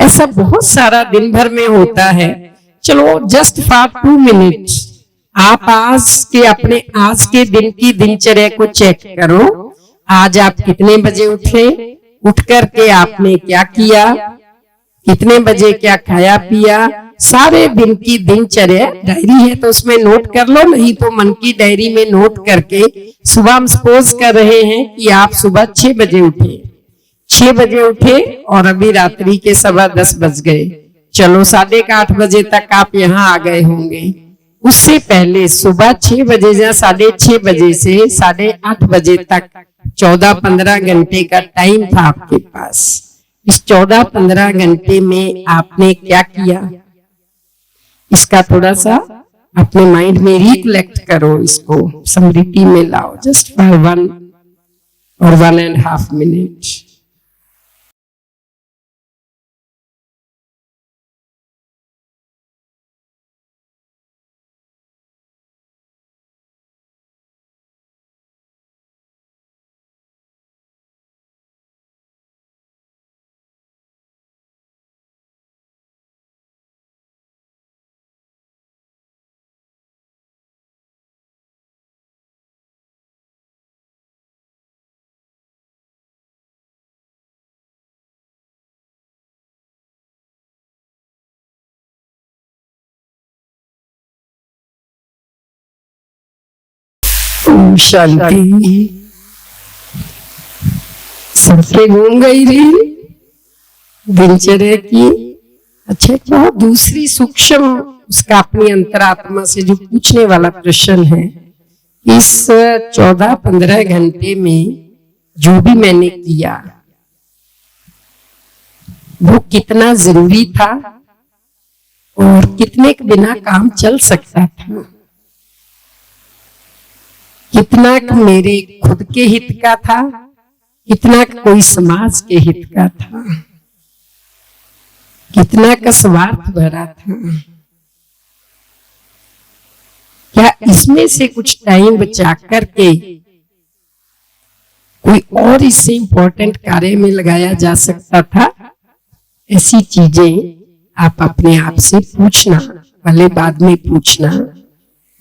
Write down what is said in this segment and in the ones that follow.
ऐसा बहुत सारा दिन भर में होता है। चलो जस्ट फॉर 2 मिनट्स आप आज के दिन की दिनचर्या को चेक करो। आज आप कितने बजे उठे, उठ करके आपने क्या किया, कितने बजे क्या खाया पिया, सारे दिन की दिनचर्या डायरी है तो उसमें नोट कर लो, नहीं तो मन की डायरी में नोट करके सुबह हम सपोज कर रहे हैं कि आप सुबह 6 बजे उठे, 6 बजे उठे और अभी रात्रि के 10:15 बज गए। चलो 8:30 बजे तक आप यहाँ आ गए होंगे। उससे पहले सुबह 6 बजे या 6:30 बजे से 8:30 बजे तक 14-15 घंटे का टाइम था आपके पास। इस 14-15 घंटे में आपने क्या किया, इसका थोड़ा सा अपने माइंड में रिकलेक्ट करो, इसको स्मृति में लाओ जस्ट फॉर 1 और 1.5 मिनट। शांति सबके घूम गई रही दिनचर्या की। अच्छा, बहुत दूसरी सूक्ष्म उसका अपनी अंतरात्मा से जो पूछने वाला प्रश्न है, इस 14-15 घंटे में जो भी मैंने किया वो कितना जरूरी था और कितने के बिना काम चल सकता था, कितना मेरे खुद के हित का था, कितना कोई समाज के हित का था, कितना का स्वार्थ भरा था। क्या इसमें से कुछ टाइम बचा करके कोई और इससे इंपॉर्टेंट कार्य में लगाया जा सकता था? ऐसी चीजें आप अपने आप से पूछना, भले बाद में पूछना।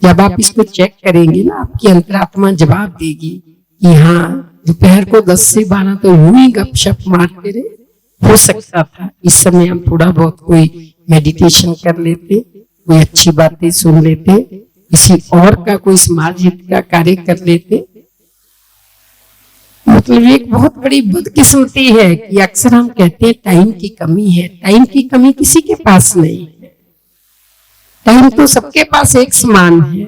जब आप इसको चेक करेंगे ना, आपकी अंतरात्मा जवाब देगी कि हाँ, दोपहर को 10 से 12 तो यूं ही गपशप मारते रहे, हो सकता था इस समय हम थोड़ा बहुत कोई मेडिटेशन कर लेते, कोई अच्छी बातें सुन लेते, किसी और का कोई समाज हित का कार्य कर लेते। मतलब एक बहुत बड़ी बदकिस्मती है कि अक्सर हम कहते हैं टाइम की कमी है। टाइम की कमी किसी के पास नहीं है, टाइम तो सबके पास एक समान है।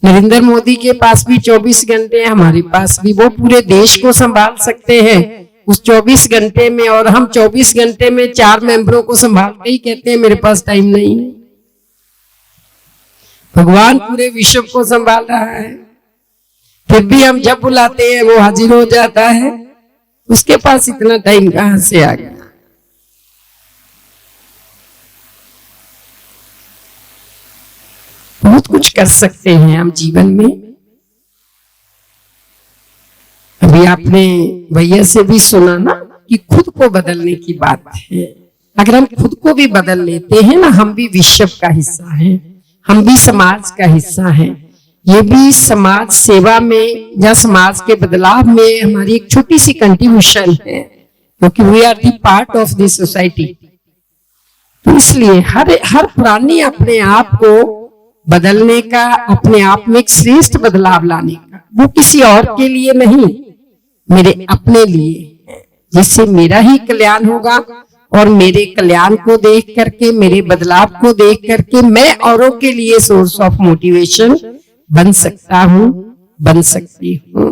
नरेंद्र मोदी के पास भी 24 घंटे है, हमारे पास भी। वो पूरे देश को संभाल सकते हैं उस 24 घंटे में, और हम 24 घंटे में 4 मेंबरों को संभालते ही कहते हैं मेरे पास टाइम नहीं है। भगवान पूरे विश्व को संभाल रहा है, फिर भी हम जब बुलाते हैं वो हाजिर हो जाता है। उसके पास इतना टाइम कहां से आ गया? बहुत कुछ कर सकते हैं हम जीवन में। अभी आपने भैया से भी सुना ना कि खुद को बदलने की बात है। अगर हम खुद को भी बदल लेते हैं ना, हम भी विश्व का हिस्सा हैं, हम भी समाज का हिस्सा हैं। ये भी समाज सेवा में या समाज के बदलाव में हमारी एक छोटी सी कंट्रीब्यूशन है, क्योंकि we are the part of this society. तो इसलिए हर प्राणी अपने आप को बदलने का, अपने आप में एक श्रेष्ठ बदलाव लाने का, वो किसी और के लिए नहीं, मेरे अपने लिए, जिससे मेरा ही कल्याण होगा। और मेरे कल्याण को देख करके, मेरे बदलाव को देख करके मैं औरों के लिए सोर्स ऑफ मोटिवेशन बन सकता हूँ, बन सकती हूँ।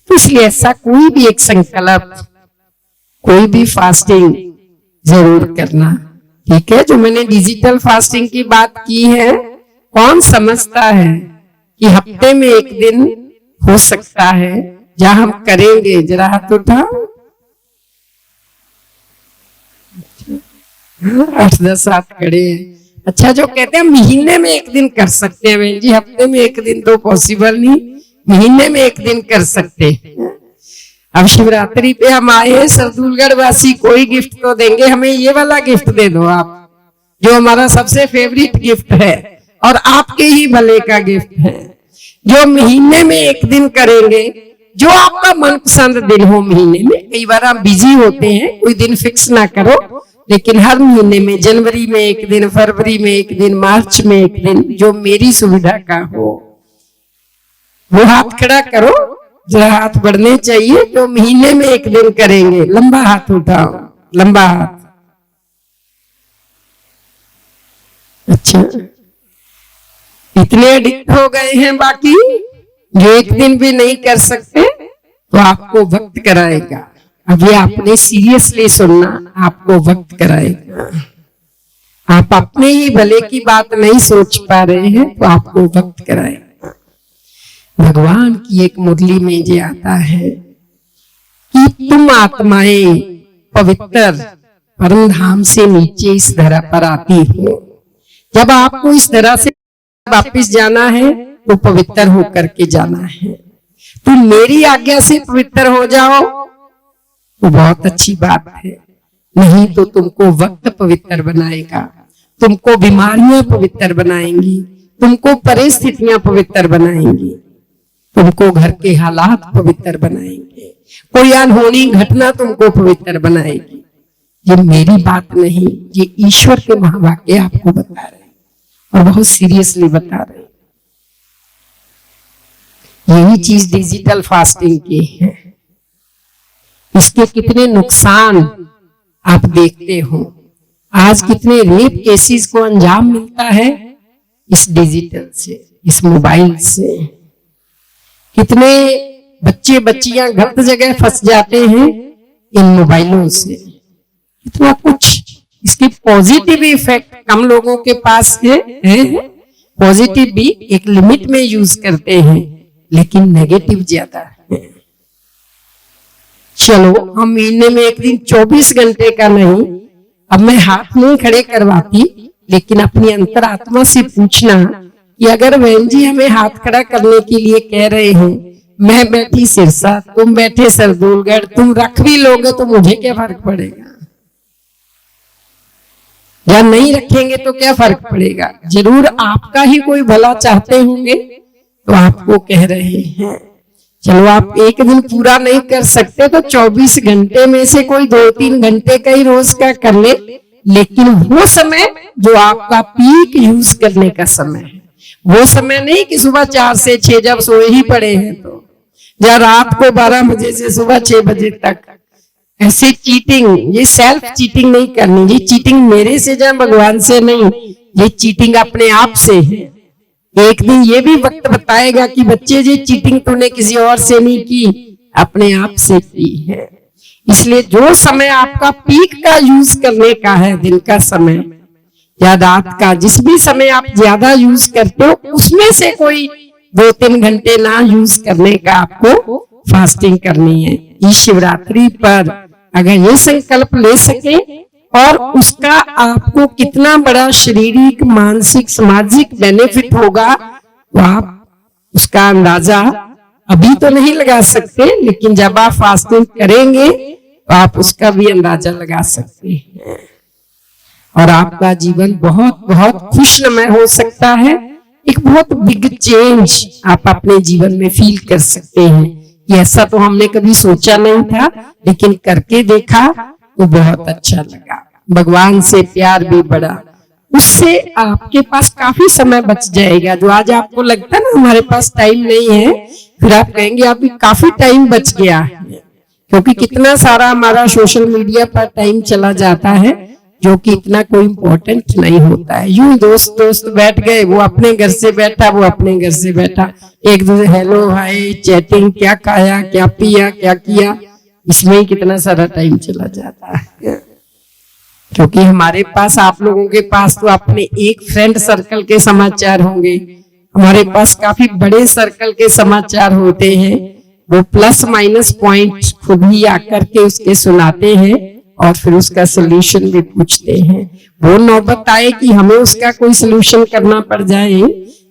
तो इसलिए ऐसा कोई भी एक संकल्प, कोई भी फास्टिंग जरूर करना, ठीक है? जो मैंने डिजिटल फास्टिंग की बात की है, कौन समझता है कि हफ्ते में एक दिन हो सकता है जहां हम करेंगे? जरा हाथ उठाओ। 8-10 हाथ खड़े हैं। अच्छा, जो कहते हैं महीने में एक दिन कर सकते हैं बहन जी, हफ्ते में एक दिन तो पॉसिबल नहीं, महीने में एक दिन कर सकते हैं। अब शिवरात्रि पे हम आए हैं, सरदूलगढ़ वासी कोई गिफ्ट तो देंगे, हमें ये वाला गिफ्ट दे दो आप, जो हमारा सबसे फेवरेट गिफ्ट है और आपके ही भले का गिफ्ट है, जो महीने में एक दिन करेंगे, जो आपका मनपसंद दिन हो महीने में। कई बार आप बिजी होते हैं, कोई दिन फिक्स ना करो, लेकिन हर महीने में, जनवरी में एक दिन, फरवरी में एक दिन, मार्च में एक दिन, जो मेरी सुविधा का हो वो हाथ खड़ा करो। जरा हाथ बढ़ने चाहिए, जो महीने में एक दिन करेंगे। लंबा हाथ उठाओ, लंबा हाथ। अच्छा, इतने एडिक्ट हो गए हैं बाकी जो एक दिन भी नहीं कर सकते, तो आपको वक्त कराएगा। अभी आपने सीरियसली सुनना, आपको वक्त कराएगा। आप अपने ही भले की बात नहीं सोच पा रहे हैं, तो आपको वक्त कराएगा। भगवान की एक मुरली में ये आता है कि तुम आत्माएं पवित्र परम धाम से नीचे इस धरा पर आती हो। जब आपको इस धरा से वापिस जाना है तो पवित्र होकर के जाना है। तुम मेरी आज्ञा से पवित्र हो जाओ तो बहुत अच्छी बात है, नहीं तो तुमको वक्त पवित्र बनाएगा, तुमको बीमारियां पवित्र बनाएंगी, तुमको परिस्थितियां पवित्र बनाएंगी, तुमको घर के हालात पवित्र बनाएंगे, कोई अनहोनी घटना तुमको पवित्र बनाएगी। ये मेरी बात नहीं, ये ईश्वर के महावाक्य आपको बता रहे हैं और बहुत सीरियसली बता रहे हैं। यही चीज डिजिटल फास्टिंग की है। इसके कितने नुकसान आप देखते हो। आज कितने रेप केसेस को अंजाम मिलता है इस डिजिटल से, इस मोबाइल से। कितने बच्चे बच्चियां गलत जगह फंस जाते हैं इन मोबाइलों से। इतना कुछ। इसके पॉजिटिव इफेक्ट कम लोगों के पास है। पॉजिटिव भी एक लिमिट में यूज करते हैं, लेकिन नेगेटिव ज्यादा है। चलो, हम महीने में एक दिन 24 घंटे का नहीं, अब मैं हाथ नहीं खड़े करवाती, लेकिन अपनी अंतरात्मा से पूछना कि अगर बहन जी हमें हाथ खड़ा करने के लिए कह रहे हैं, मैं बैठी सिरसा, तुम बैठे सरदूलगढ़, तुम रख भी लोगे तो मुझे क्या फर्क पड़ेगा? या नहीं रखेंगे तो क्या फर्क पड़ेगा? जरूर आपका ही कोई भला चाहते होंगे तो आपको कह रहे हैं। चलो, आप एक दिन पूरा नहीं कर सकते तो 24 घंटे में से कोई 2-3 घंटे का ही रोज का कर ले, लेकिन वो समय जो आपका पीक यूज करने का समय है, वो समय नहीं कि सुबह 4 से 6 जब सोए ही पड़े हैं तो, या रात को 12 बजे से सुबह 6 बजे तक। ऐसे चीटिंग, ये सेल्फ चीटिंग नहीं करनी। ये चीटिंग मेरे से या भगवान से नहीं, ये चीटिंग अपने आप से है। एक दिन ये भी वक्त बताएगा कि बच्चे, ये चीटिंग तूने किसी और से नहीं की, अपने आप से की है। इसलिए जो समय आपका पीक का यूज करने का है, दिन का समय या रात का, जिस भी समय आप ज्यादा यूज करते हो, उसमें से कोई 2-3 घंटे ना यूज करने का आपको फास्टिंग करनी है। इस शिवरात्रि पर अगर ये संकल्प ले सके और उसका आपको कितना बड़ा शारीरिक, मानसिक, सामाजिक बेनिफिट होगा, तो आप उसका अंदाजा अभी तो नहीं लगा सकते, लेकिन जब आप फास्टिंग करेंगे तो आप उसका भी अंदाजा लगा सकते हैं और आपका जीवन बहुत बहुत खुशनुमा हो सकता है। एक बहुत बिग चेंज आप अपने जीवन में फील कर सकते हैं कि ऐसा तो हमने कभी सोचा नहीं था, लेकिन करके देखा तो बहुत अच्छा लगा। भगवान से प्यार भी बढ़ा, उससे आपके पास काफी समय बच जाएगा। जो आज आपको लगता है ना हमारे पास टाइम नहीं है, फिर आप कहेंगे अभी काफी टाइम बच गया है, क्योंकि कितना सारा हमारा सोशल मीडिया पर टाइम चला जाता है जो कि इतना कोई इम्पोर्टेंट नहीं होता है। यूं दोस्त बैठ गए, वो अपने घर से बैठा, वो अपने घर से बैठा, एक दूसरे हेलो हाय, चैटिंग, क्या खाया, क्या पिया, क्या किया, इसमें ही कितना सारा टाइम चला जाता है। क्योंकि हमारे पास, आप लोगों के पास तो अपने एक फ्रेंड सर्कल के समाचार होंगे, हमारे पास काफी बड़े सर्कल के समाचार होते हैं। वो प्लस माइनस पॉइंट खुद ही आकर के उसके सुनाते हैं और फिर उसका सोल्यूशन भी पूछते हैं। वो नौबत आए कि हमें उसका कोई सोल्यूशन करना पड़ जाए,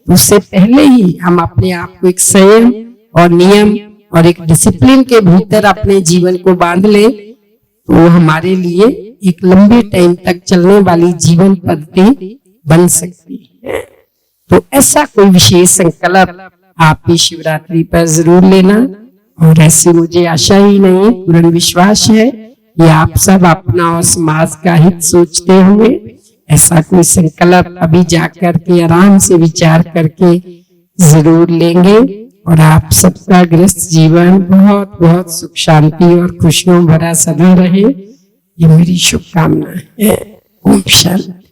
उससे पहले ही हम अपने आप को एक संयम और नियम और एक डिसिप्लिन के भीतर अपने जीवन को बांध ले तो वो हमारे लिए एक लंबे टाइम तक चलने वाली जीवन पद्धति बन सकती है। तो ऐसा कोई विशेष संकल्प आप भी शिवरात्रि पर जरूर लेना। और ऐसी मुझे आशा ही नहीं, पूर्ण विश्वास है कि आप सब अपना और समाज का हित सोचते हुए ऐसा कोई संकल्प अभी जाकर के आराम से विचार करके जरूर लेंगे और आप सबका गृहस्थ जीवन बहुत बहुत सुख शांति और खुशियों भरा सदा रहे, ये मेरी शुभकामना है। ओम शांति।